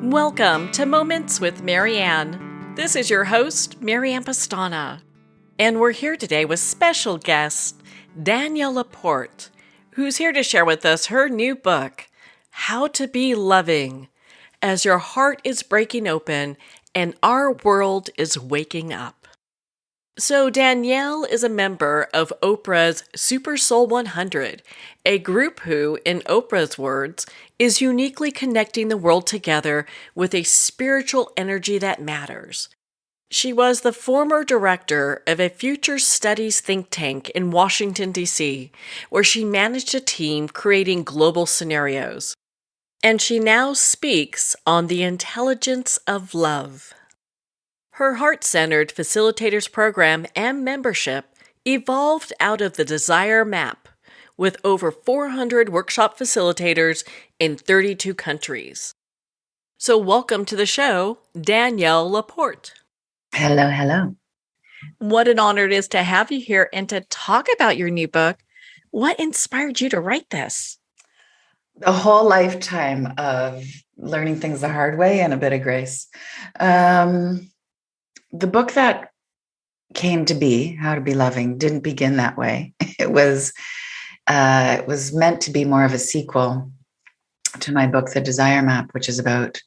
Welcome to Moments with Marianne. This is your host, Marianne Pastana, and we're here today with special guest Danielle LaPorte, who's here to share with us her new book, How to Be Loving, as your heart is breaking open and our world is waking up. So Danielle is a member of Oprah's Super Soul 100, a group who, in Oprah's words, is uniquely connecting the world together with a spiritual energy that matters. She was the former director of a future studies think tank in Washington, D.C., where she managed a team creating global scenarios. And she now speaks on the intelligence of love. Her heart-centered facilitators program and membership evolved out of the Desire Map, with over 400 workshop facilitators in 32 countries. So welcome to the show, Danielle LaPorte. Hello, hello. What an honor it is to have you here and to talk about your new book. What inspired you to write this? A whole lifetime of learning things the hard way and a bit of grace. The book that came to be, How to Be Loving, didn't begin that way. It was meant to be more of a sequel to my book, The Desire Map, which is about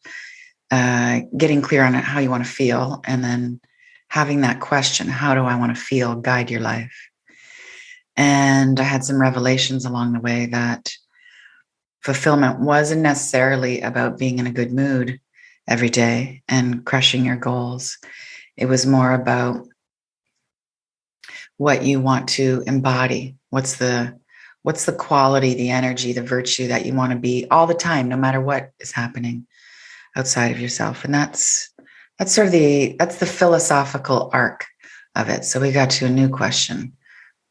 getting clear on how you want to feel, and then having that question, how do I want to feel, guide your life. And I had some revelations along the way that fulfillment wasn't necessarily about being in a good mood every day and crushing your goals. It was more about what you want to embody. What's the quality, the energy, the virtue that you want to be all the time, no matter what is happening outside of yourself. And that's sort of the philosophical arc of it. So we got to a new question.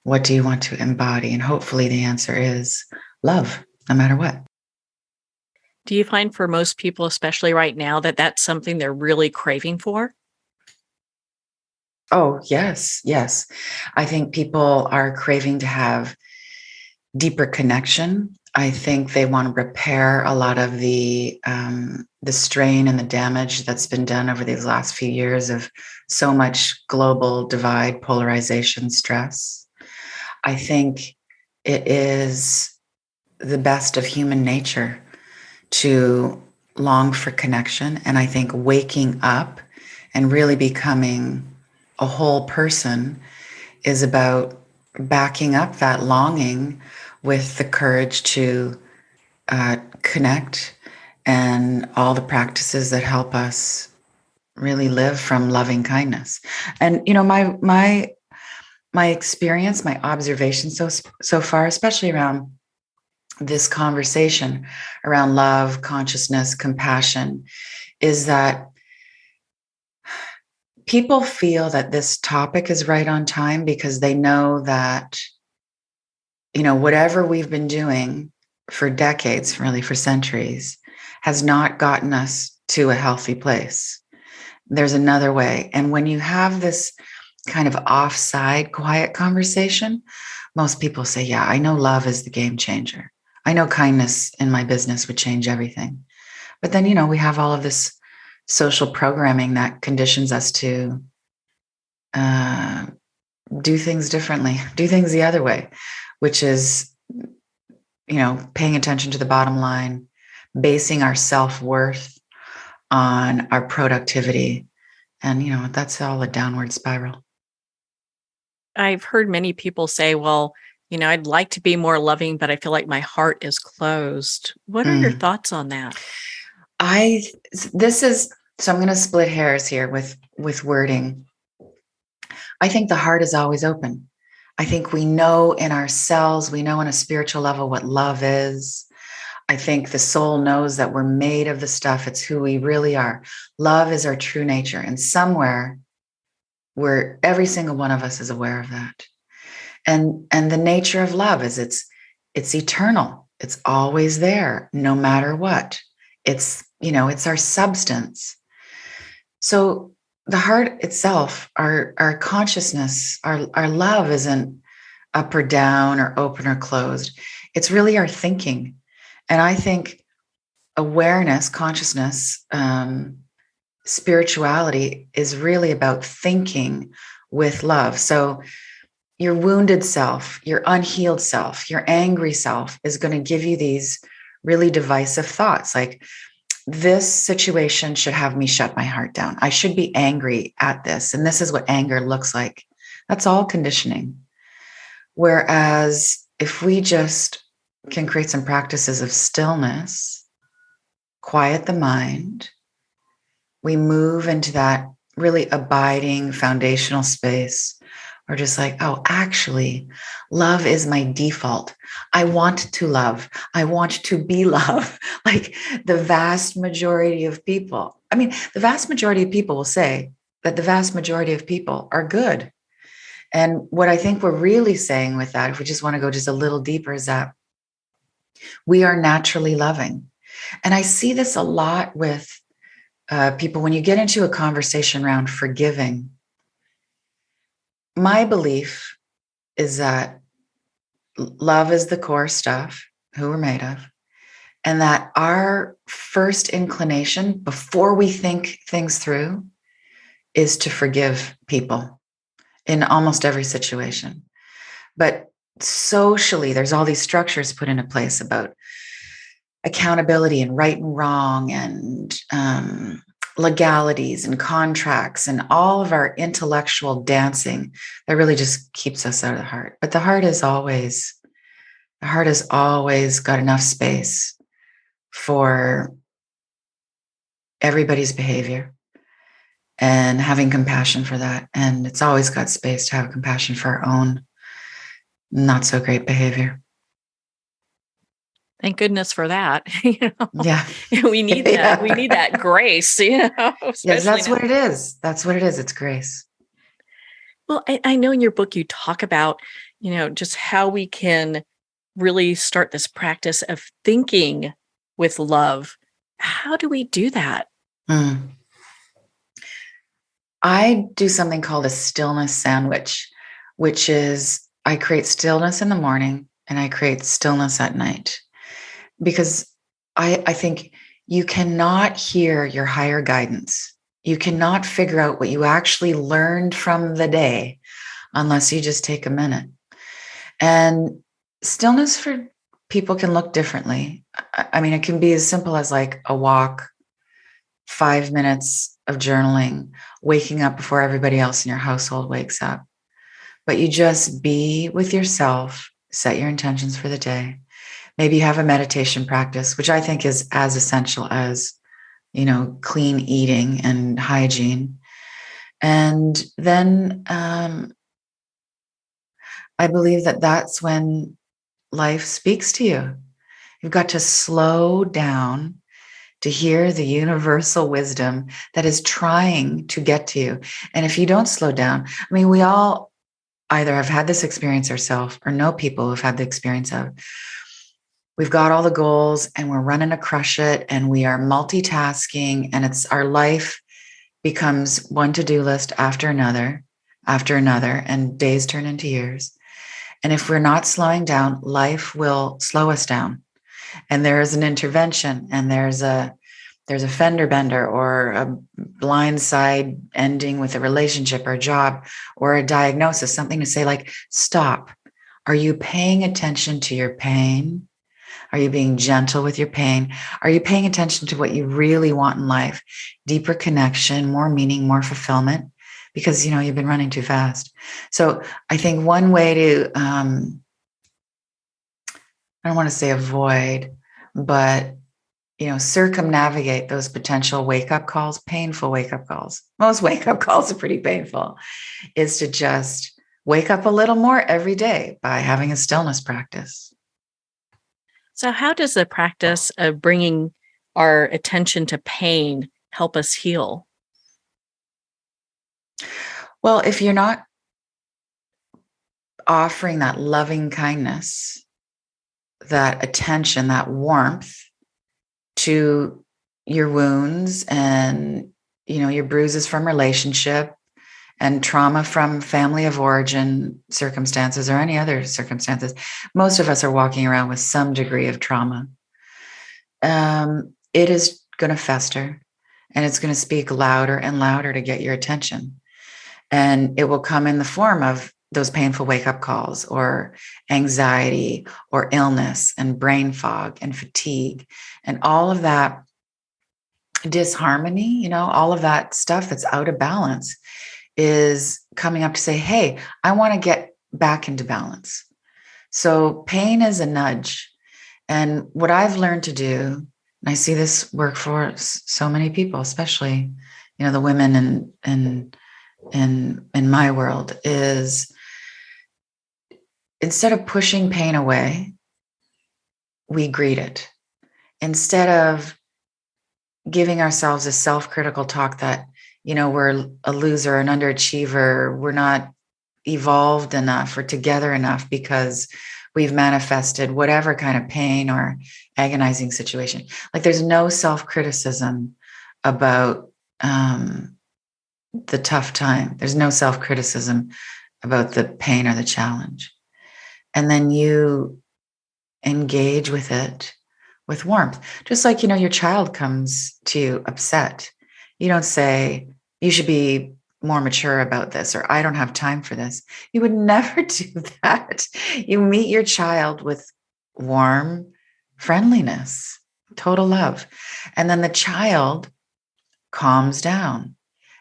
What do you want to embody? And hopefully the answer is love, no matter what. Do you find for most people, especially right now, that that's something they're really craving for? Oh, yes. I think people are craving to have deeper connection. I think they want to repair a lot of the strain and the damage that's been done over these last few years of so much global divide, polarization, stress. I think it is the best of human nature to long for connection. And I think waking up and really becoming a whole person is about backing up that longing with the courage to connect and all the practices that help us really live from loving kindness. And my experience, my observation so far, especially around this conversation around love, consciousness, compassion, is that people feel that this topic is right on time because they know that, whatever we've been doing for decades, really for centuries, has not gotten us to a healthy place. There's another way. And when you have this kind of offside, quiet conversation, most people say, yeah, I know love is the game changer. I know kindness in my business would change everything. But then, we have all of this social programming that conditions us to do things differently, do things the other way, which is, paying attention to the bottom line, basing our self-worth on our productivity. And, that's all a downward spiral. I've heard many people say, well, I'd like to be more loving, but I feel like my heart is closed. What are your thoughts on that? So I'm going to split hairs here with wording. I think the heart is always open. I think we know in ourselves, we know on a spiritual level what love is. I think the soul knows that we're made of the stuff. It's who we really are. Love is our true nature. And somewhere where every single one of us is aware of that. And the nature of love is it's eternal. It's always there, no matter what. It's our substance. So the heart itself, our consciousness, our love isn't up or down or open or closed. It's really our thinking. And I think awareness, consciousness, spirituality is really about thinking with love. So your wounded self, your unhealed self, your angry self is going to give you these really divisive thoughts like, this situation should have me shut my heart down. I should be angry at this. And this is what anger looks like. That's all conditioning. Whereas if we just can create some practices of stillness, quiet the mind, we move into that really abiding foundational space. Or just like, oh, actually, love is my default. I want to love. I want to be love. Like the vast majority of people. I mean, the vast majority of people will say that the vast majority of people are good. And what I think we're really saying with that, if we just want to go just a little deeper, is that we are naturally loving. And I see this a lot with people when you get into a conversation around forgiving. My belief is that love is the core stuff, who we're made of, and that our first inclination before we think things through is to forgive people in almost every situation. But socially, there's all these structures put into place about accountability and right and wrong and legalities and contracts and all of our intellectual dancing that really just keeps us out of the heart. But the heart has always got enough space for everybody's behavior and having compassion for that. And it's always got space to have compassion for our own not so great behavior. Thank goodness for that. Yeah. We need that. Yeah. We need that grace, Yes, that's now. what it is. That's what it is. It's grace. Well, I know in your book you talk about, just how we can really start this practice of thinking with love. How do we do that? I do something called a stillness sandwich, which is I create stillness in the morning and I create stillness at night. Because I think you cannot hear your higher guidance. You cannot figure out what you actually learned from the day unless you just take a minute. And stillness for people can look differently. I mean, it can be as simple as like a walk, 5 minutes of journaling, waking up before everybody else in your household wakes up. But you just be with yourself, set your intentions for the day. Maybe you have a meditation practice, which I think is as essential as, clean eating and hygiene. And then I believe that that's when life speaks to you. You've got to slow down to hear the universal wisdom that is trying to get to you. And if you don't slow down, I mean, we all either have had this experience ourselves or know people who've had the experience of, we've got all the goals and we're running to crush it and we are multitasking and it's our life becomes one to-do list after another, and days turn into years. And if we're not slowing down, life will slow us down. And there is an intervention and there's a fender bender or a blindside ending with a relationship or a job or a diagnosis, something to say like, stop. Are you paying attention to your pain? Are you being gentle with your pain? Are you paying attention to what you really want in life? Deeper connection, more meaning, more fulfillment, because, you've been running too fast. So I think one way to, I don't want to say avoid, but, circumnavigate those potential wake-up calls, painful wake-up calls. Most wake-up calls are pretty painful, is to just wake up a little more every day by having a stillness practice. So how does the practice of bringing our attention to pain help us heal? Well, if you're not offering that loving kindness, that attention, that warmth to your wounds and, your bruises from relationship and trauma from family of origin circumstances or any other circumstances, most of us are walking around with some degree of trauma. it is going to fester, and it's going to speak louder and louder to get your attention. And it will come in the form of those painful wake up calls, or anxiety, or illness, and brain fog, and fatigue, and all of that disharmony, all of that stuff that's out of balance is coming up to say, hey, I want to get back into balance. So pain is a nudge. And what I've learned to do, and I see this work for so many people, especially, the women in my world, is instead of pushing pain away, we greet it. Instead of giving ourselves a self-critical talk that, we're a loser, an underachiever, we're not evolved enough or together enough because we've manifested whatever kind of pain or agonizing situation. Like, there's no self-criticism about the tough time. There's no self-criticism about the pain or the challenge. And then you engage with it with warmth. Just like, your child comes to you upset. You don't say, you should be more mature about this, or I don't have time for this. You would never do that. You meet your child with warm friendliness, total love. And then the child calms down,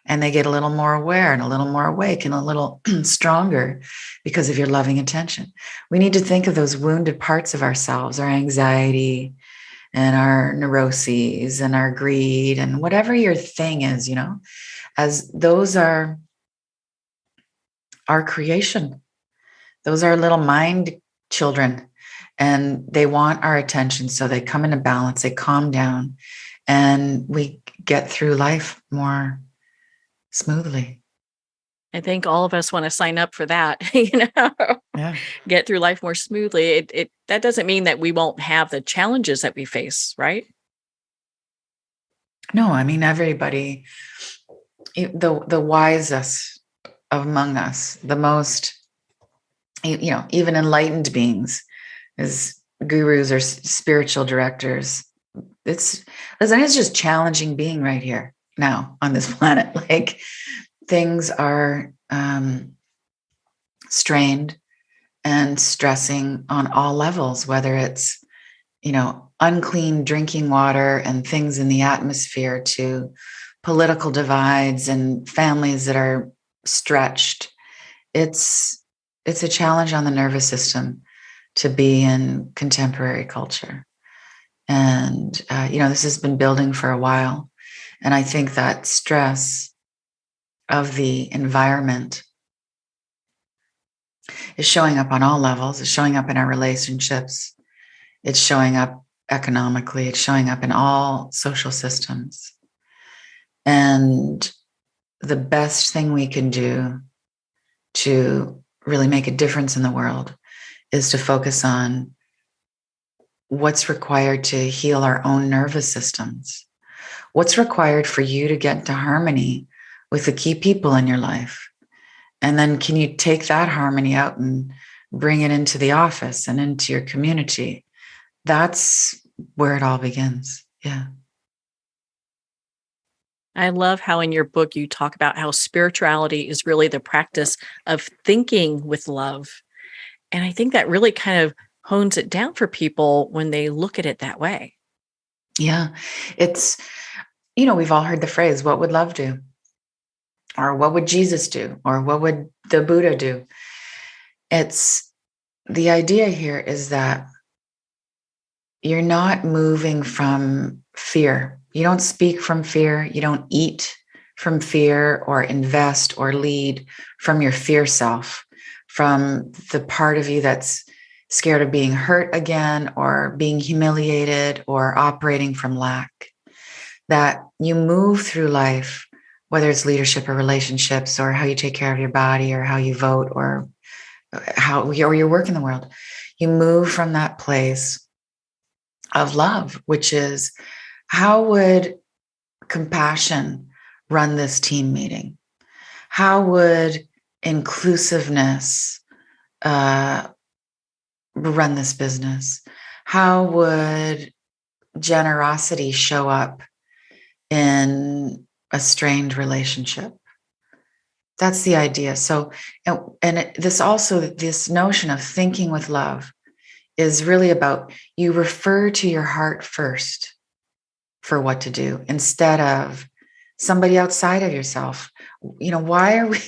and they get a little more aware and a little more awake and a little stronger because of your loving attention. We need to think of those wounded parts of ourselves, our anxiety and our neuroses and our greed and whatever your thing is, as those are our creation. Those are little mind children, and they want our attention. So they come into balance, they calm down, and we get through life more smoothly. I think all of us want to sign up for that, Yeah. get through life more smoothly. It that doesn't mean that we won't have the challenges that we face, right? No, I mean, everybody, the wisest among us, the most, even enlightened beings, as gurus or spiritual directors, it's just challenging being right here now on this planet. Like, things are strained and stressing on all levels, whether it's, unclean drinking water and things in the atmosphere, to political divides and families that are stretched. It's a challenge on the nervous system to be in contemporary culture. And, this has been building for a while. And I think that stress of the environment is showing up on all levels. It's showing up in our relationships. It's showing up economically. It's showing up in all social systems. And the best thing we can do to really make a difference in the world is to focus on what's required to heal our own nervous systems. What's required for you to get into harmony with the key people in your life? And then can you take that harmony out and bring it into the office and into your community? That's where it all begins. Yeah. I love how in your book you talk about how spirituality is really the practice of thinking with love. And I think that really kind of hones it down for people when they look at it that way. Yeah. It's, we've all heard the phrase, what would love do? Or what would Jesus do? Or what would the Buddha do? It's the idea here is that you're not moving from fear. You don't speak from fear. You don't eat from fear or invest or lead from your fear self, from the part of you that's scared of being hurt again or being humiliated or operating from lack. That you move through life, whether it's leadership or relationships or how you take care of your body or how you vote or how your work in the world. You move from that place of love, which is, how would compassion run this team meeting? How would inclusiveness run this business? How would generosity show up in a strained relationship? That's the idea. So, this notion of thinking with love is really about, you refer to your heart first for what to do instead of somebody outside of yourself. Why are we?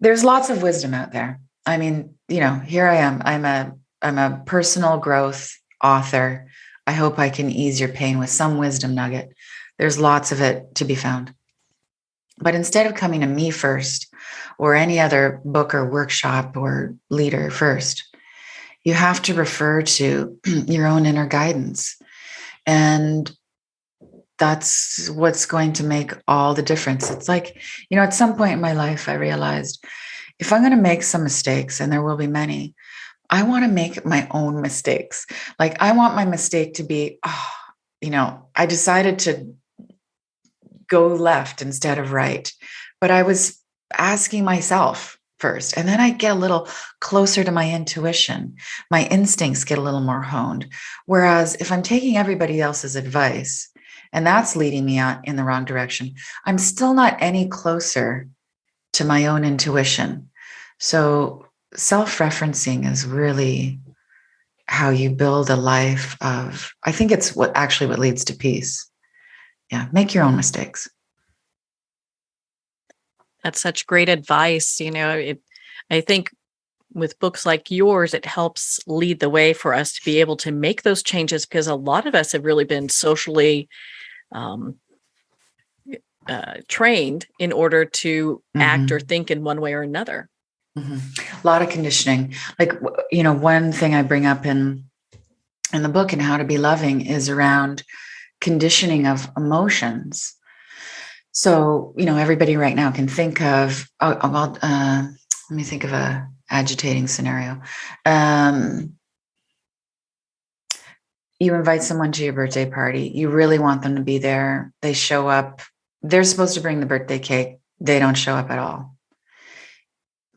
There's lots of wisdom out there. I mean, here I am. I'm a personal growth author. I hope I can ease your pain with some wisdom nugget. There's lots of it to be found. But instead of coming to me first, or any other book or workshop or leader first, you have to refer to your own inner guidance. And that's what's going to make all the difference. It's like, at some point in my life, I realized, if I'm going to make some mistakes, and there will be many, I want to make my own mistakes. Like, I want my mistake to be, I decided to go left instead of right. But I was asking myself first, and then I get a little closer to my intuition. My instincts get a little more honed. Whereas if I'm taking everybody else's advice, and that's leading me out in the wrong direction, I'm still not any closer to my own intuition. So self-referencing is really how you build a life of, I think it's what leads to peace. Yeah, make your own mistakes. That's such great advice. I think with books like yours, it helps lead the way for us to be able to make those changes, because a lot of us have really been socially trained in order to act or think in one way or another. Mm-hmm. A lot of conditioning. Like, one thing I bring up in the book and How to Be Loving is around conditioning of emotions. So, everybody right now can think of, let me think of a agitating scenario. You invite someone to your birthday party. You really want them to be there. They show up. They're supposed to bring the birthday cake. They don't show up at all.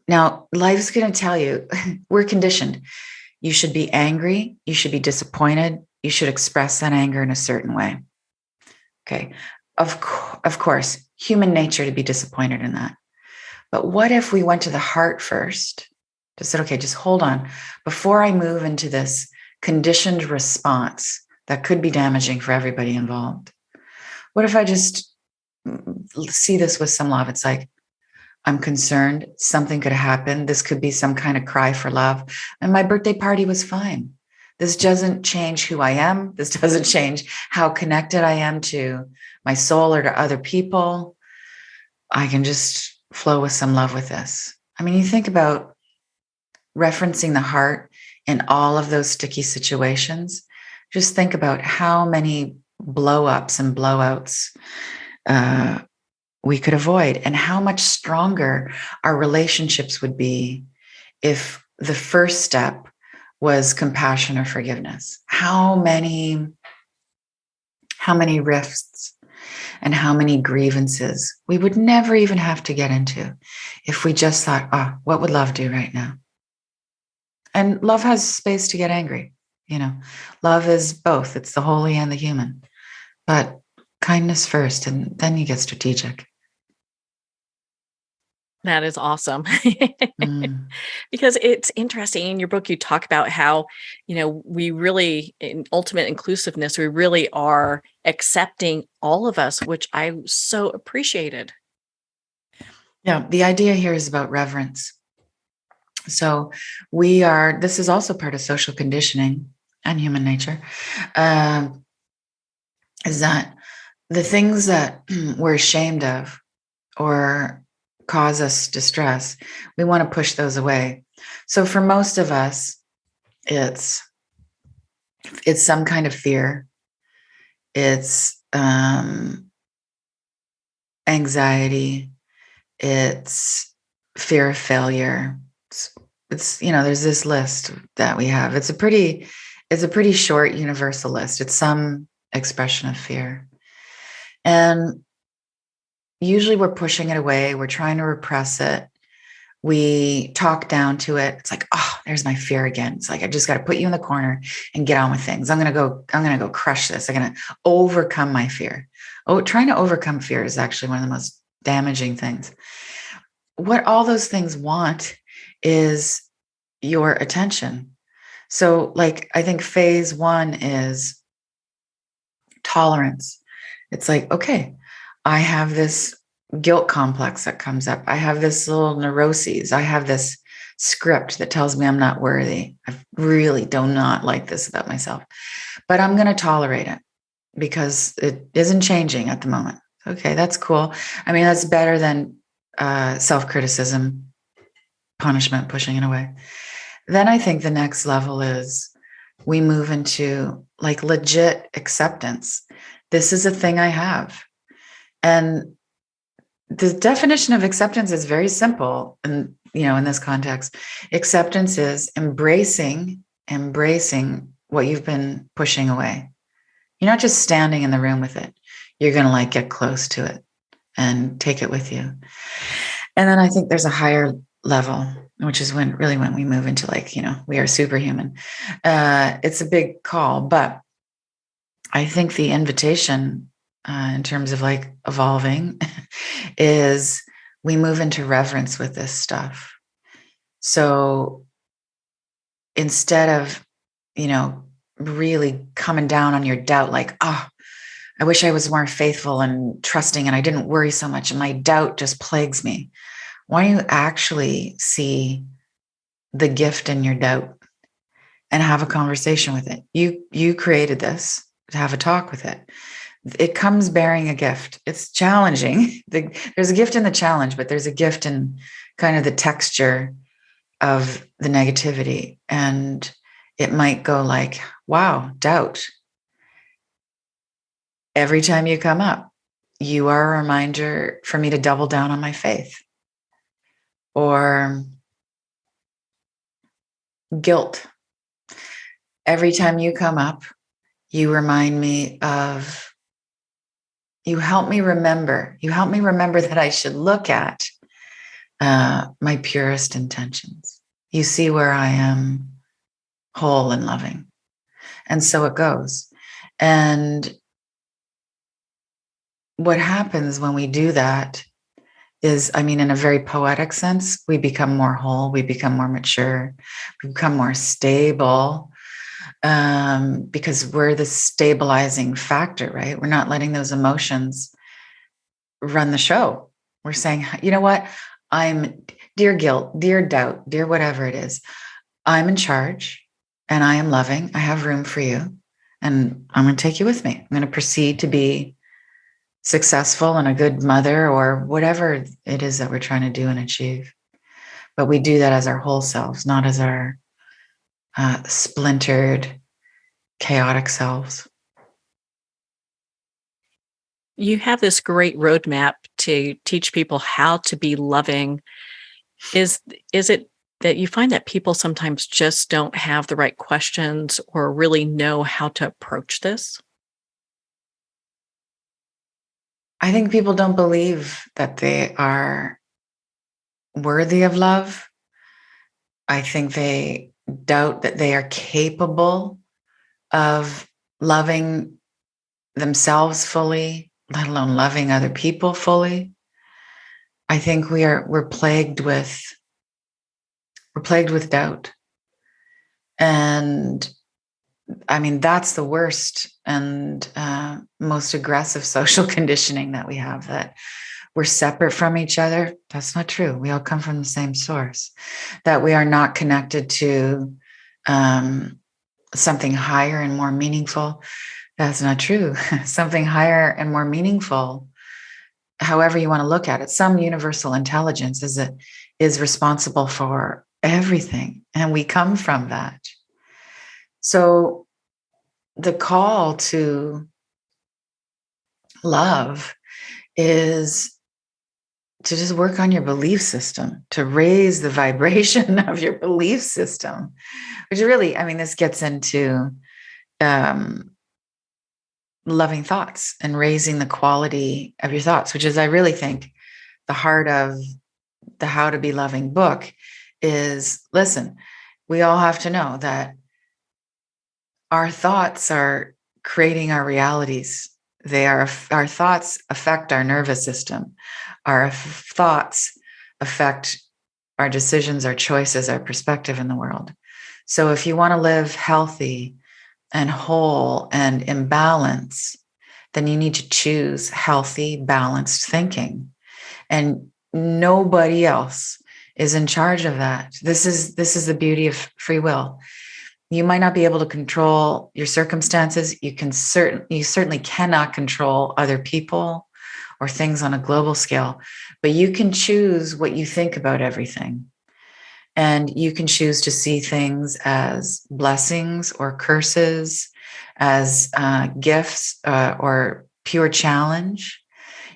Now, life's going to tell you, we're conditioned. You should be angry. You should be disappointed. You should express that anger in a certain way. Okay. Of course, human nature to be disappointed in that. But what if we went to the heart first? Just said, okay, just hold on. Before I move into this conditioned response that could be damaging for everybody involved, what if I just see this with some love? It's like, I'm concerned something could happen. This could be some kind of cry for love. And my birthday party was fine. This doesn't change who I am. This doesn't change how connected I am to my soul or to other people. I can just flow with some love with this. I mean, you think about referencing the heart in all of those sticky situations. Just think about how many blow-ups and blowouts we could avoid, and how much stronger our relationships would be if the first step was compassion or forgiveness. How many rifts and how many grievances we would never even have to get into if we just thought, what would love do right now? And love has space to get angry. Love is both. It's the holy and the human. But kindness first, and then you get strategic. That is awesome. Because it's interesting. In your book, you talk about how, we really, in ultimate inclusiveness, we really are accepting all of us, which I so appreciated. Yeah, the idea here is about reverence. So this is also part of social conditioning and human nature, is that the things that we're ashamed of or cause us distress, we want to push those away. So for most of us, it's some kind of fear. It's anxiety. It's fear of failure. It's there's this list that we have. It's a pretty short universal list. It's some expression of fear. And usually we're pushing it away. We're trying to repress it. We talk down to it. It's like, oh, there's my fear again. It's like, I just got to put you in the corner and get on with things. I'm going to go crush this. I'm going to overcome my fear. Oh, trying to overcome fear is actually one of the most damaging things. What all those things want is your attention. So, like, I think phase one is tolerance. It's like, okay, I have this guilt complex that comes up. I have this little neuroses. I have this script that tells me I'm not worthy. I really do not like this about myself, but I'm going to tolerate it because it isn't changing at the moment. Okay, that's cool. I mean, that's better than self-criticism, punishment, pushing it away. Then I think the next level is we move into like legit acceptance. This is a thing I have. And the definition of acceptance is very simple. And, in this context, acceptance is embracing what you've been pushing away. You're not just standing in the room with it. You're going to like get close to it and take it with you. And then I think there's a higher level, which is when we move into like, we are superhuman. It's a big call, but I think the invitation in terms of like evolving is we move into reverence with this stuff. So instead of, really coming down on your doubt, like, oh, I wish I was more faithful and trusting and I didn't worry so much and my doubt just plagues me. Why don't you actually see the gift in your doubt and have a conversation with it? You created this, to have a talk with it. It comes bearing a gift. It's challenging. There's a gift in the challenge, but there's a gift in kind of the texture of the negativity. And it might go like, wow, doubt. Every time you come up, you are a reminder for me to double down on my faith. Or guilt. Every time you come up, you remind me of, you help me remember that I should look at my purest intentions. You see where I am whole and loving. And so it goes. And what happens when we do that is, in a very poetic sense, we become more whole, we become more mature, we become more stable, because we're the stabilizing factor, right? We're not letting those emotions run the show. We're saying, you know what? Dear guilt, dear doubt, dear whatever it is, I'm in charge and I am loving. I have room for you and I'm going to take you with me. I'm going to proceed to be successful and a good mother or whatever it is that we're trying to do and achieve. But we do that as our whole selves, not as our splintered, chaotic selves. You have this great roadmap to teach people how to be loving. Is it that you find that people sometimes just don't have the right questions or really know how to approach this? I think people don't believe that they are worthy of love. I think they doubt that they are capable of loving themselves fully, let alone loving other people fully. I think we're plagued with doubt. And that's the worst and most aggressive social conditioning that we have, that we're separate from each other. That's not true. We all come from the same source. That we are not connected to something higher and more meaningful. That's not true. Something higher and more meaningful, however you want to look at it, some universal intelligence is responsible for everything. And we come from that. So the call to love is to just work on your belief system, to raise the vibration of your belief system, which really, this gets into loving thoughts and raising the quality of your thoughts, which is, I really think, the heart of the How to Be Loving book is, listen, we all have to know that our thoughts are creating our realities. Our thoughts affect our nervous system. Our thoughts affect our decisions, our choices, our perspective in the world. So if you want to live healthy and whole and in balance, then you need to choose healthy, balanced thinking. And nobody else is in charge of that. This is the beauty of free will. You might not be able to control your circumstances. You certainly cannot control other people or things on a global scale, but you can choose what you think about everything. And you can choose to see things as blessings or curses, as gifts or pure challenge.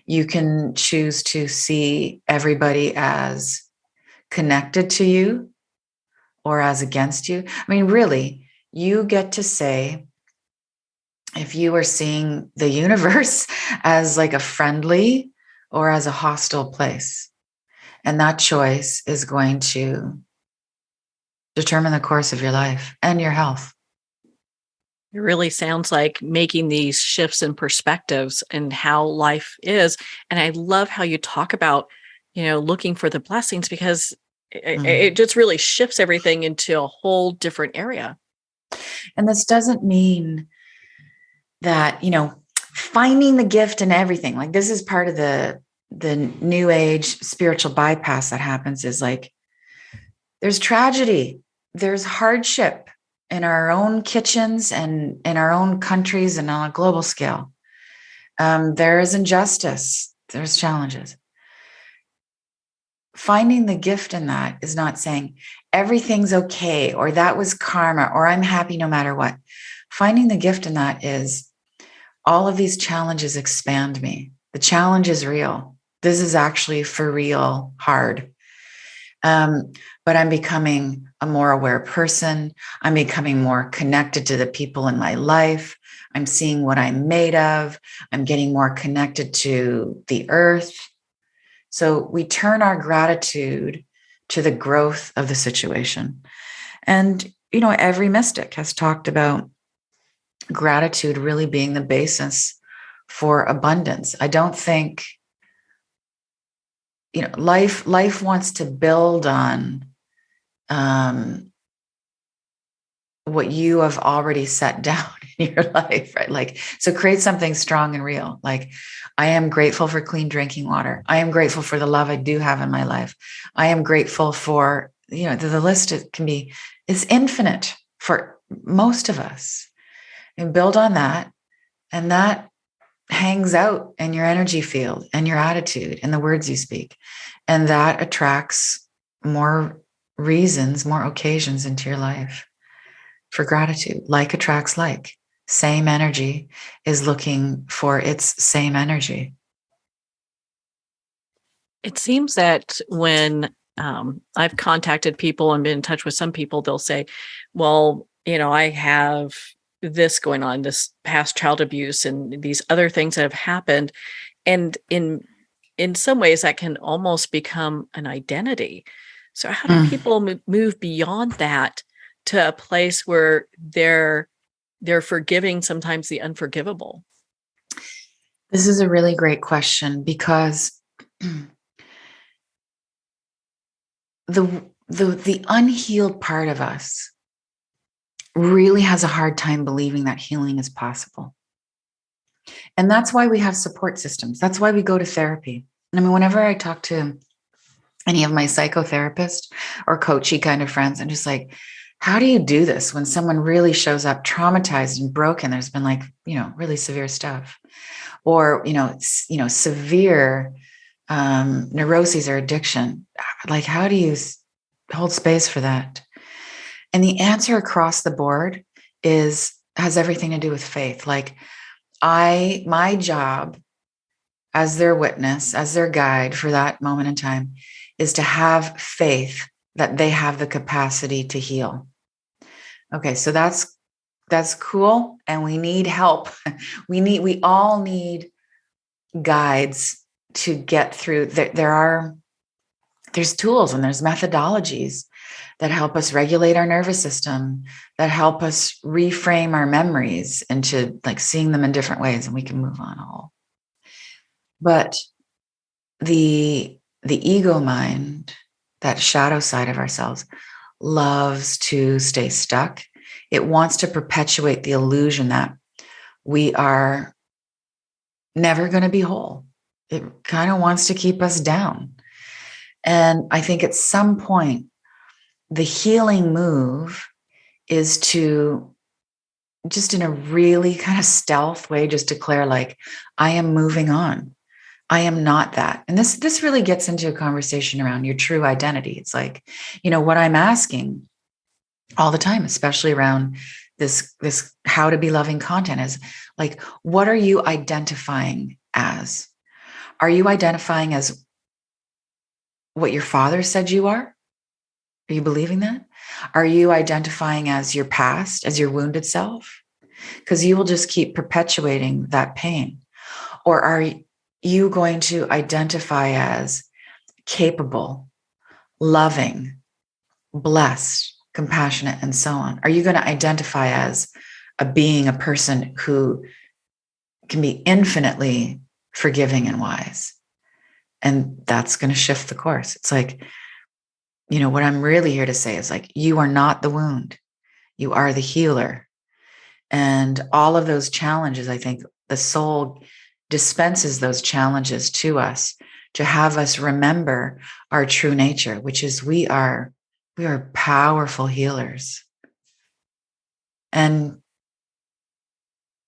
You can choose to see everybody as connected to you or as against you. I mean, really, you get to say if you are seeing the universe as like a friendly or as a hostile place. And that choice is going to determine the course of your life and your health. It really sounds like making these shifts in perspectives and how life is. And I love how you talk about, looking for the blessings, because it just really shifts everything into a whole different area. And this doesn't mean that, finding the gift in everything. Like, this is part of the new age spiritual bypass that happens, is like, there's tragedy, there's hardship in our own kitchens and in our own countries and on a global scale. There is injustice, there's challenges. Finding the gift in that is not saying everything's okay, or that was karma, or I'm happy no matter what. Finding the gift in that is, all of these challenges expand me. The challenge is real. This is actually for real hard. But I'm becoming a more aware person. I'm becoming more connected to the people in my life. I'm seeing what I'm made of. I'm getting more connected to the earth. So we turn our gratitude to the growth of the situation. And, every mystic has talked about gratitude really being the basis for abundance. I don't think, life wants to build on what you have already set down in your life, right? Like, so create something strong and real. Like, I am grateful for clean drinking water. I am grateful for the love I do have in my life. I am grateful for, the list is infinite for most of us. And build on that. And that hangs out in your energy field and your attitude and the words you speak. And that attracts more reasons, more occasions into your life for gratitude. Like attracts like. Same energy is looking for its same energy. It seems that when I've contacted people and been in touch with some people, they'll say, well, I have this going on, this past child abuse and these other things that have happened. And in some ways that can almost become an identity. So how do people move beyond that to a place where they're forgiving sometimes the unforgivable? This is a really great question, because the unhealed part of us really has a hard time believing that healing is possible. And that's why we have support systems. That's why we go to therapy. I mean, whenever I talk to any of my psychotherapist or coachy kind of friends, I'm just like, how do you do this when someone really shows up traumatized and broken? There's been really severe stuff, or, severe neuroses or addiction. Like, how do you hold space for that? And the answer across the board has everything to do with faith. Like, my job as their witness, as their guide for that moment in time, is to have faith that they have the capacity to heal. Okay, so that's cool. And we need help. We all need guides to get through. There are there's tools and there's methodologies that help us regulate our nervous system, that help us reframe our memories into like seeing them in different ways, and we can move on all. But the ego mind, that shadow side of ourselves, loves to stay stuck. It wants to perpetuate the illusion that we are never going to be whole. It kind of wants to keep us down. And I think at some point, the healing move is to just in a really kind of stealth way, just declare like, I am moving on. I am not that. And this really gets into a conversation around your true identity. It's like, what I'm asking all the time, especially around this how to be loving content, is like, what are you identifying as? Are you identifying as what your father said you are? Are you believing that? Are you identifying as your past, as your wounded self? Because you will just keep perpetuating that pain. Or are you going to identify as capable, loving, blessed, compassionate, and so on? Are you going to identify as a being, a person who can be infinitely forgiving and wise? And that's going to shift the course. It's like, what I'm really here to say is like, you are not the wound. You are the healer. And all of those challenges, I think the soul dispenses those challenges to us to have us remember our true nature, which is we are powerful healers. And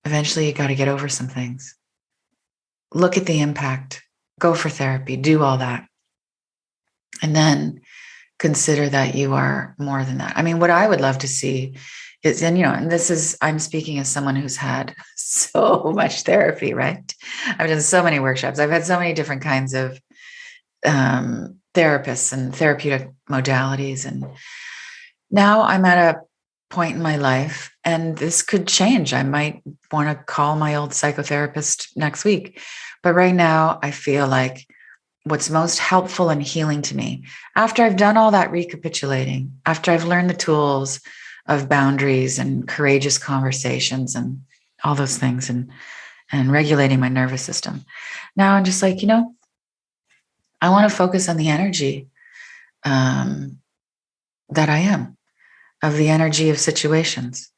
eventually you got to get over some things. Look at the impact, go for therapy, do all that. And then consider that you are more than that. I mean, what I would love to see is, and this is, I'm speaking as someone who's had so much therapy, right? I've done so many workshops. I've had so many different kinds of therapists and therapeutic modalities. And now I'm at a point in my life, and this could change. I might want to call my old psychotherapist next week. But right now, I feel like what's most helpful and healing to me, after I've done all that recapitulating, after I've learned the tools of boundaries and courageous conversations and all those things, and regulating my nervous system, now I'm just like, I want to focus on the energy that I am, of the energy of situations.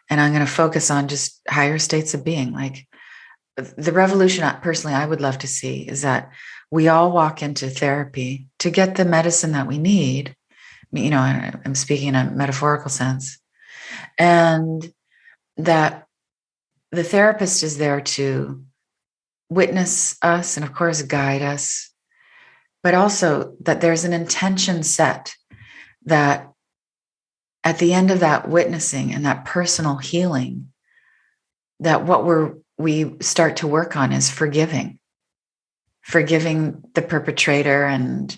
And I'm going to focus on just higher states of being. Like the revolution, personally, I would love to see is that we all walk into therapy to get the medicine that we need. I'm speaking in a metaphorical sense, and that the therapist is there to witness us and, of course, guide us, but also that there's an intention set that at the end of that witnessing and that personal healing, that what we start to work on is forgiving the perpetrator and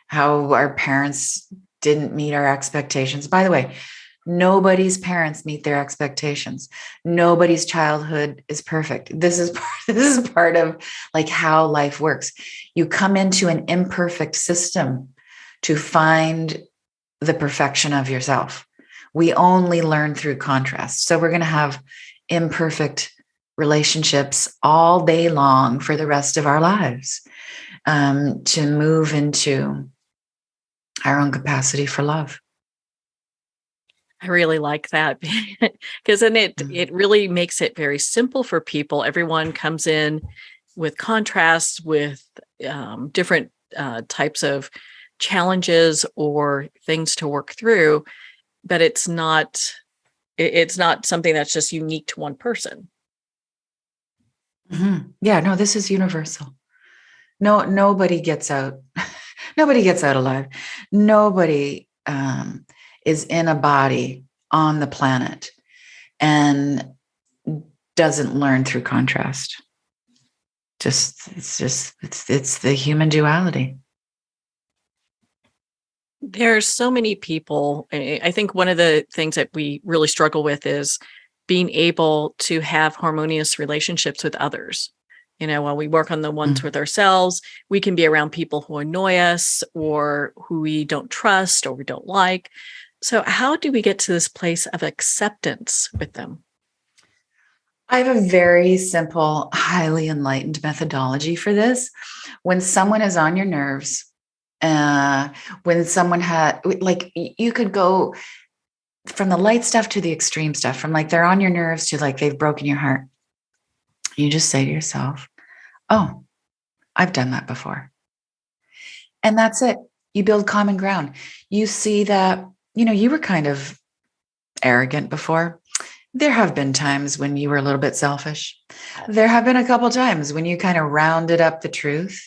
how our parents didn't meet our expectations. By the way, nobody's parents meet their expectations. Nobody's childhood is perfect. This is part of like how life works. You come into an imperfect system to find the perfection of yourself. We only learn through contrast. So we're going to have imperfect relationships all day long for the rest of our lives, to move into our own capacity for love. I really like that because then it really makes it very simple for people. Everyone comes in with contrasts, with different types of challenges or things to work through, but it's not something that's just unique to one person. Mm-hmm. Yeah, no, this is universal. No, nobody gets out. Nobody gets out alive. Nobody is in a body on the planet and doesn't learn through contrast. It's the human duality. There's so many people. I think one of the things that we really struggle with is being able to have harmonious relationships with others. While we work on the ones with ourselves, we can be around people who annoy us or who we don't trust or we don't like. So how do we get to this place of acceptance with them? I have a very simple, highly enlightened methodology for this. When someone is on your nerves, when someone like, you could go from the light stuff to the extreme stuff, from like they're on your nerves to like they've broken your heart. You just say to yourself, oh, I've done that before. And that's it. You build common ground. You see that, you were kind of arrogant before. There have been times when you were a little bit selfish. There have been a couple times when you kind of rounded up the truth.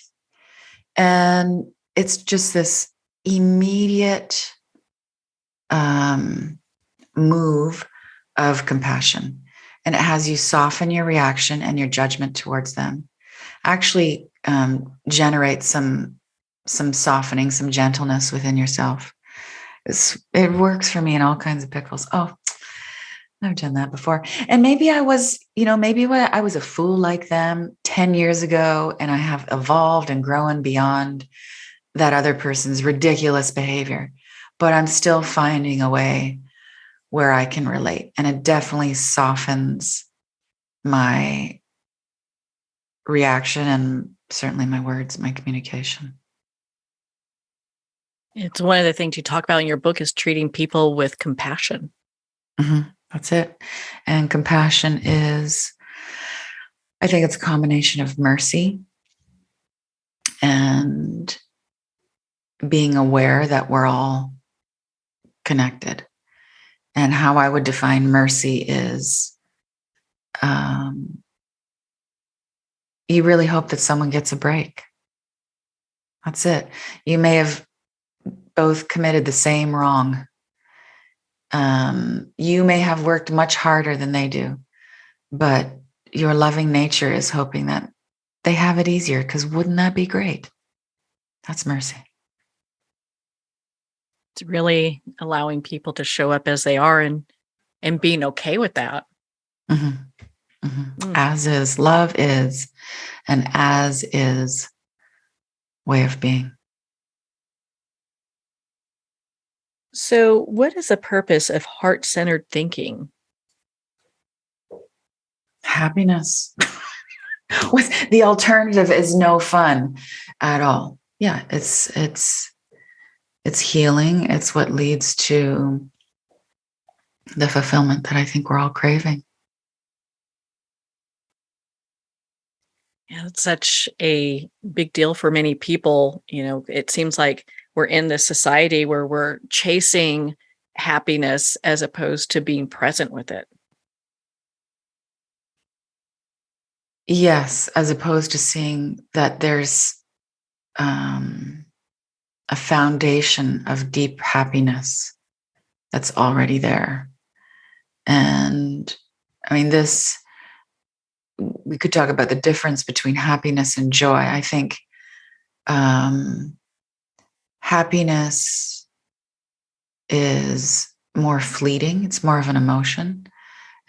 And it's just this immediate move of compassion. And it has you soften your reaction and your judgment towards them. Actually generate some softening, some gentleness within yourself. It works for me in all kinds of pickles. Oh, I've done that before. And maybe I was a fool like them 10 years ago, and I have evolved and grown beyond that other person's ridiculous behavior, but I'm still finding a way where I can relate. And it definitely softens my reaction and certainly my words, my communication. It's one of the things you talk about in your book is treating people with compassion. Mm-hmm. That's it. And compassion is, I think it's a combination of mercy and being aware that we're all connected. And how I would define mercy is you really hope that someone gets a break. That's it. You may have both committed the same wrong. You may have worked much harder than they do, but your loving nature is hoping that they have it easier, because wouldn't that be great? That's mercy. It's really allowing people to show up as they are and being okay with that. Mm-hmm. Mm-hmm. As is, love is, and as is way of being. So, what is the purpose of heart-centered thinking? Happiness. The alternative is no fun at all. Yeah, it's healing. It's what leads to the fulfillment that I think we're all craving. Yeah, it's such a big deal for many people. It seems like we're in this society where we're chasing happiness as opposed to being present with it. Yes, as opposed to seeing that there's a foundation of deep happiness that's already there. And I mean, we could talk about the difference between happiness and joy. I think happiness is more fleeting. It's more of an emotion.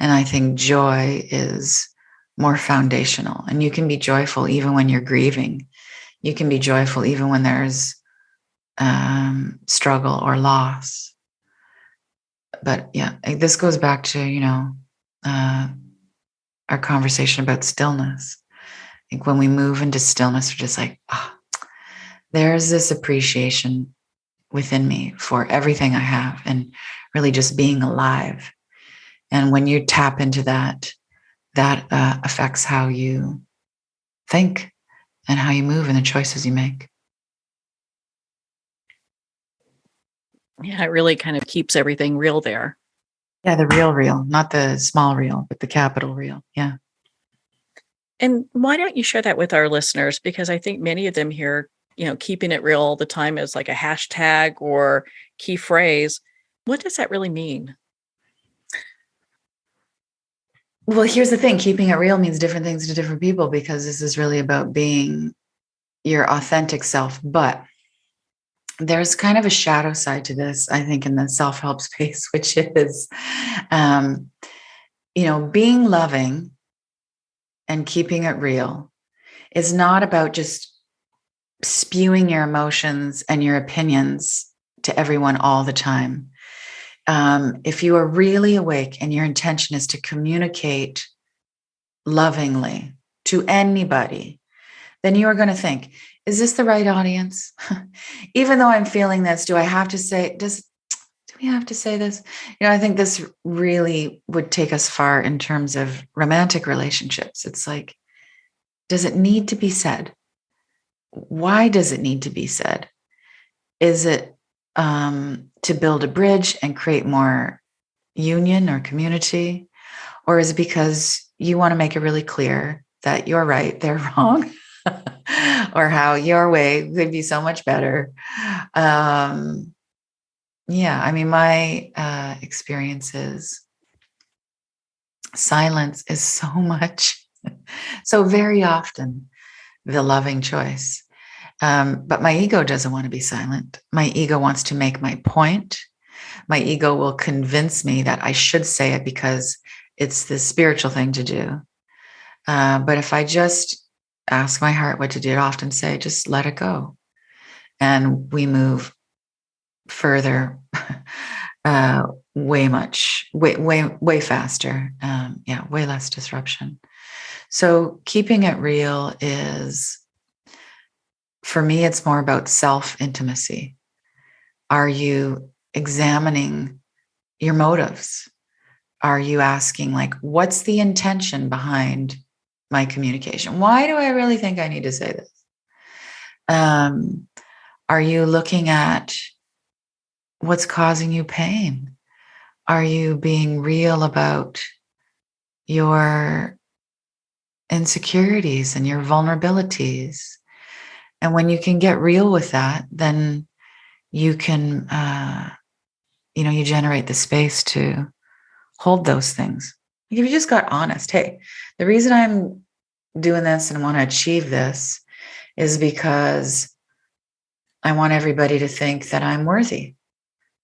And I think joy is more foundational. And you can be joyful even when you're grieving. You can be joyful even when there's struggle or loss. But yeah, this goes back to, our conversation about stillness. I think when we move into stillness, we're just like, there's this appreciation within me for everything I have and really just being alive. And when you tap into that affects how you think and how you move and the choices you make. Yeah, it really kind of keeps everything real there. Yeah, the real, not the small real, but the capital real. Yeah. And why don't you share that with our listeners? Because I think many of them hear, keeping it real all the time as like a hashtag or key phrase. What does that really mean? Well, here's the thing. Keeping it real means different things to different people, because this is really about being your authentic self. But there's kind of a shadow side to this, I think, in the self-help space, which is, being loving and keeping it real is not about just spewing your emotions and your opinions to everyone all the time. If you are really awake and your intention is to communicate lovingly to anybody, then you are going to think, is this the right audience? Even though I'm feeling this, do we have to say this? I think this really would take us far in terms of romantic relationships. It's like, does it need to be said? Why does it need to be said? Is it to build a bridge and create more union or community? Or is it because you want to make it really clear that you're right, they're wrong, or how your way could be so much better? My experience is silence is so very often the loving choice. But my ego doesn't want to be silent. My ego wants to make my point. My ego will convince me that I should say it because it's the spiritual thing to do. But if I just ask my heart what to do, I often say, just let it go. And we move further, way faster. Way less disruption. So keeping it real is, for me, it's more about self-intimacy. Are you examining your motives? Are you asking, like, what's the intention behind my communication? Why do I really think I need to say this? Are you looking at what's causing you pain? Are you being real about your insecurities and your vulnerabilities? And when you can get real with that, then you can, you generate the space to hold those things. If you just got honest, hey, the reason I'm doing this and want to achieve this is because I want everybody to think that I'm worthy.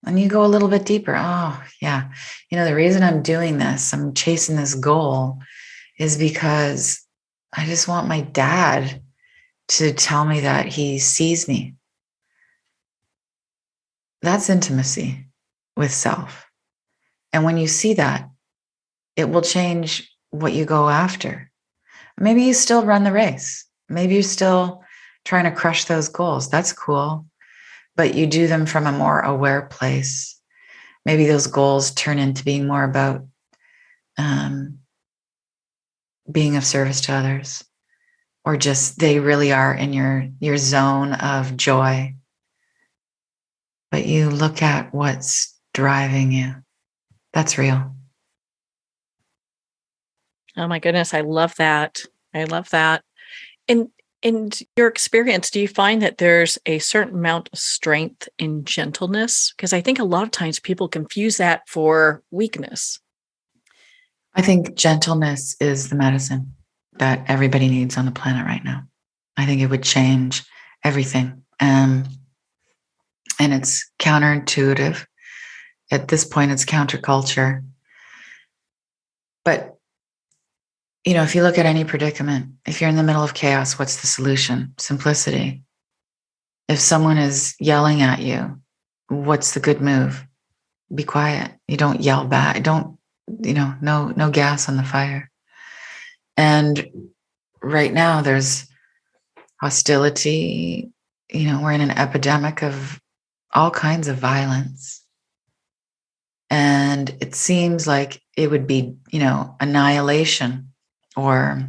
And you go a little bit deeper. Oh, yeah. The reason I'm doing this, I'm chasing this goal, is because I just want my dad to tell me that he sees me. That's intimacy with self. And when you see that, it will change what you go after. Maybe you still run the race. Maybe you're still trying to crush those goals. That's cool. But you do them from a more aware place. Maybe those goals turn into being more about being of service to others, or just they really are in your zone of joy. But you look at what's driving you. That's real. Oh my goodness, I love that. I love that. In your experience, do you find that there's a certain amount of strength in gentleness? Because I think a lot of times people confuse that for weakness. I think gentleness is the medicine that everybody needs on the planet right now. I think it would change everything. And it's counterintuitive. At this point, it's counterculture. But, if you look at any predicament, if you're in the middle of chaos, what's the solution? Simplicity. If someone is yelling at you, what's the good move? Be quiet. You don't yell back. Don't, no gas on the fire. And right now there's hostility. We're in an epidemic of all kinds of violence. And it seems like it would be, annihilation, or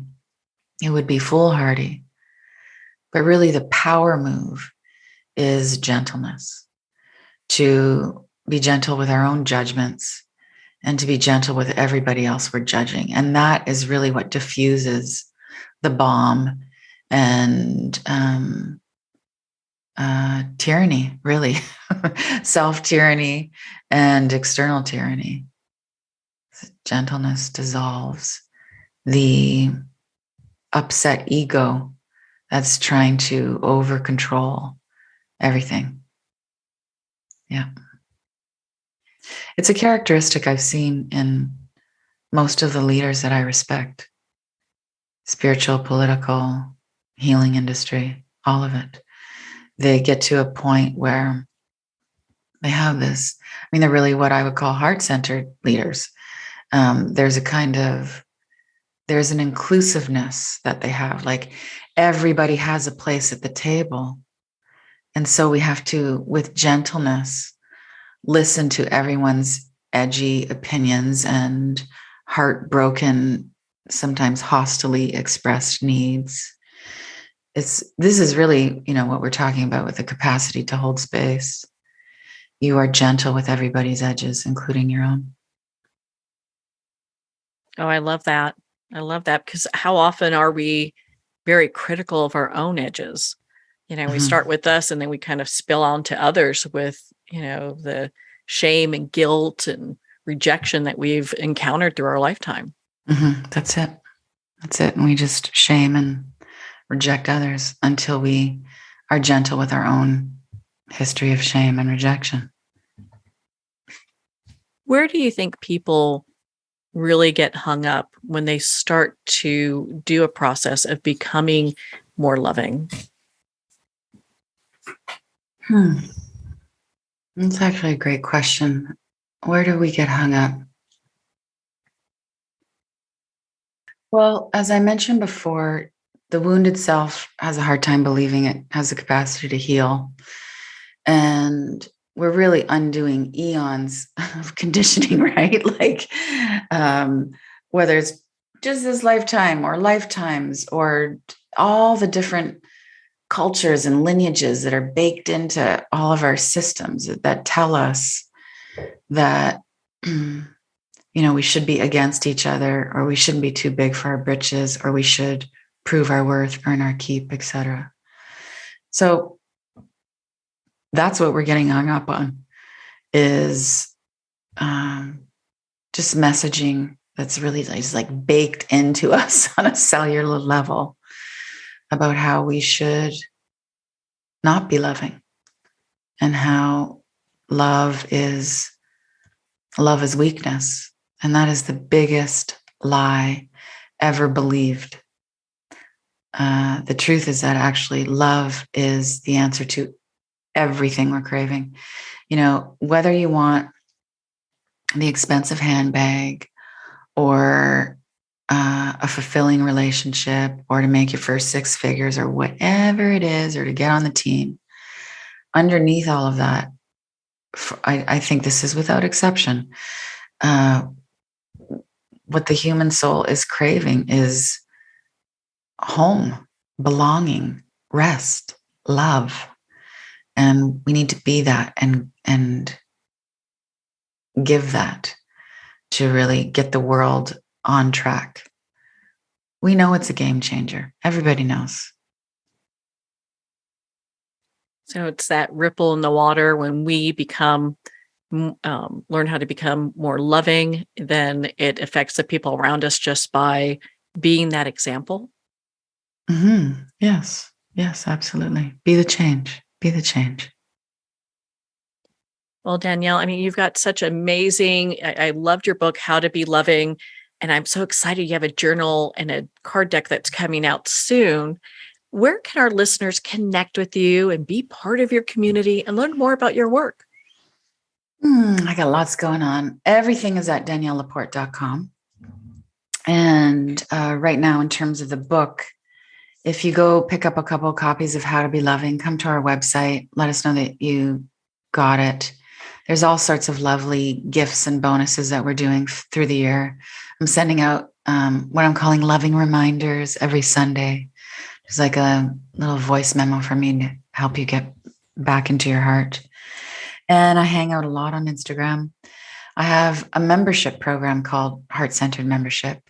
it would be foolhardy. But really the power move is gentleness, to be gentle with our own judgments and to be gentle with everybody else we're judging. And that is really what diffuses the bomb and tyranny, really. Self-tyranny and external tyranny. Gentleness dissolves the upset ego that's trying to over control everything. Yeah. It's a characteristic I've seen in most of the leaders that I respect. Spiritual, political, healing industry, all of it. They get to a point where they have this, I mean, they're really what I would call heart-centered leaders. There's there's an inclusiveness that they have. Like everybody has a place at the table. And so we have to, with gentleness, listen to everyone's edgy opinions and heartbroken, sometimes hostilely expressed needs. This is really, what we're talking about with the capacity to hold space. You are gentle with everybody's edges, including your own. Oh, I love that. I love that because how often are we very critical of our own edges? We start with us and then we kind of spill on to others with, the shame and guilt and rejection that we've encountered through our lifetime. That's it. That's it. And we just shame and reject others until we are gentle with our own history of shame and rejection. Where do you think people really get hung up when they start to do a process of becoming more loving? That's actually a great question. Where do we get hung up? Well, as I mentioned before, the wounded self has a hard time believing it has the capacity to heal. And we're really undoing eons of conditioning, right? Like whether it's just this lifetime or lifetimes or all the different cultures and lineages that are baked into all of our systems that tell us that we should be against each other, or we shouldn't be too big for our britches, or we should prove our worth, earn our keep, etc. So that's what we're getting hung up on, is just messaging that's really like baked into us on a cellular level about how we should not be loving, and how love is weakness. And that is the biggest lie ever believed. The truth is that actually love is the answer to everything we're craving. Whether you want the expensive handbag or a fulfilling relationship, or to make your first six figures, or whatever it is, or to get on the team, underneath all of that, I think this is without exception, what the human soul is craving is home, belonging, rest, love. And we need to be that and give that to really get the world on track. We know it's a game changer. Everybody knows. So it's that ripple in the water when we learn how to become more loving, then it affects the people around us just by being that example. Yes, absolutely. Be the change. Be the change. Well, Danielle, you've got such amazing, I loved your book, How to Be Loving. And I'm so excited you have a journal and a card deck that's coming out soon. Where can our listeners connect with you and be part of your community and learn more about your work? I got lots going on. Everything is at DanielleLaPorte.com. And right now, in terms of the book, if you go pick up a couple of copies of How to Be Loving, come to our website, let us know that you got it. There's all sorts of lovely gifts and bonuses that we're doing through the year. I'm sending out what I'm calling loving reminders every Sunday. It's like a little voice memo for me to help you get back into your heart. And I hang out a lot on Instagram. I have a membership program called Heart-Centered Membership,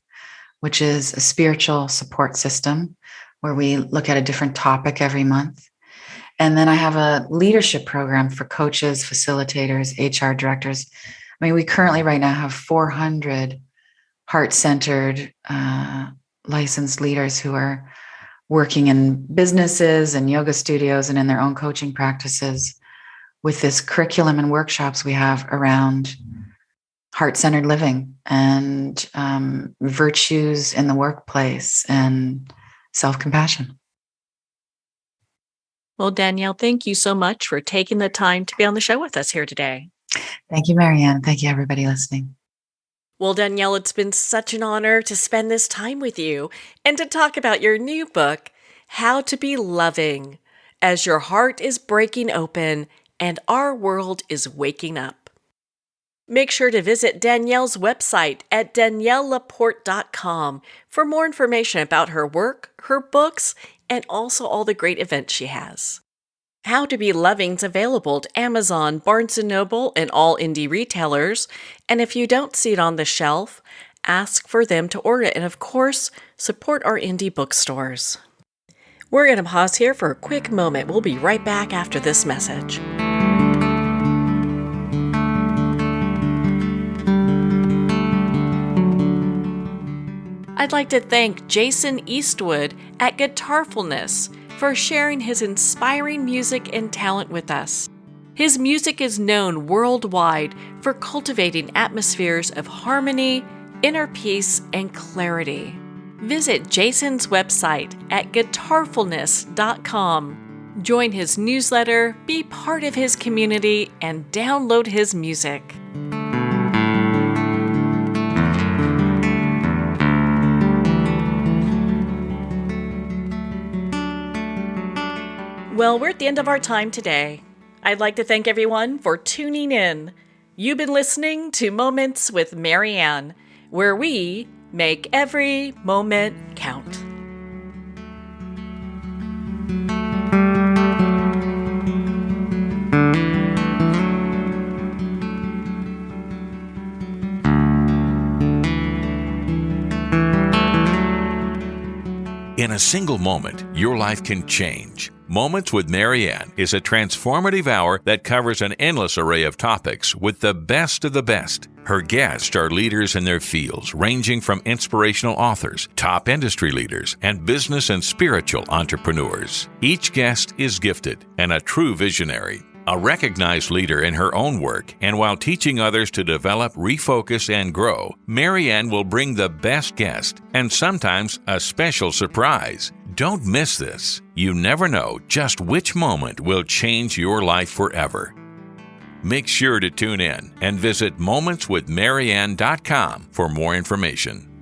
which is a spiritual support system where we look at a different topic every month. And then I have a leadership program for coaches, facilitators, HR directors. We currently right now have 400 heart-centered licensed leaders who are working in businesses and yoga studios and in their own coaching practices with this curriculum and workshops we have around heart-centered living and virtues in the workplace and self-compassion. Well, Danielle, thank you so much for taking the time to be on the show with us here today. Thank you, Marianne. Thank you, everybody listening. Well, Danielle, it's been such an honor to spend this time with you and to talk about your new book, How to Be Loving, as your heart is breaking open and our world is waking up. Make sure to visit Danielle's website at daniellelaporte.com for more information about her work, her books, and also all the great events she has. How to Be Loving's available at Amazon, Barnes & Noble, and all indie retailers. And if you don't see it on the shelf, ask for them to order it. And of course, support our indie bookstores. We're going to pause here for a quick moment. We'll be right back after this message. I'd like to thank Jason Eastwood at Guitarfulness for sharing his inspiring music and talent with us. His music is known worldwide for cultivating atmospheres of harmony, inner peace, and clarity. Visit Jason's website at guitarfulness.com. Join his newsletter, be part of his community, and download his music. Well, we're at the end of our time today. I'd like to thank everyone for tuning in. You've been listening to Moments with Marianne, where we make every moment count. In a single moment, your life can change. Moments with Marianne is a transformative hour that covers an endless array of topics with the best of the best. Her guests are leaders in their fields, ranging from inspirational authors, top industry leaders, and business and spiritual entrepreneurs. Each guest is gifted and a true visionary, a recognized leader in her own work, and while teaching others to develop, refocus, and grow, Marianne will bring the best guest and sometimes a special surprise. Don't miss this. You never know just which moment will change your life forever. Make sure to tune in and visit momentswithmarianne.com for more information.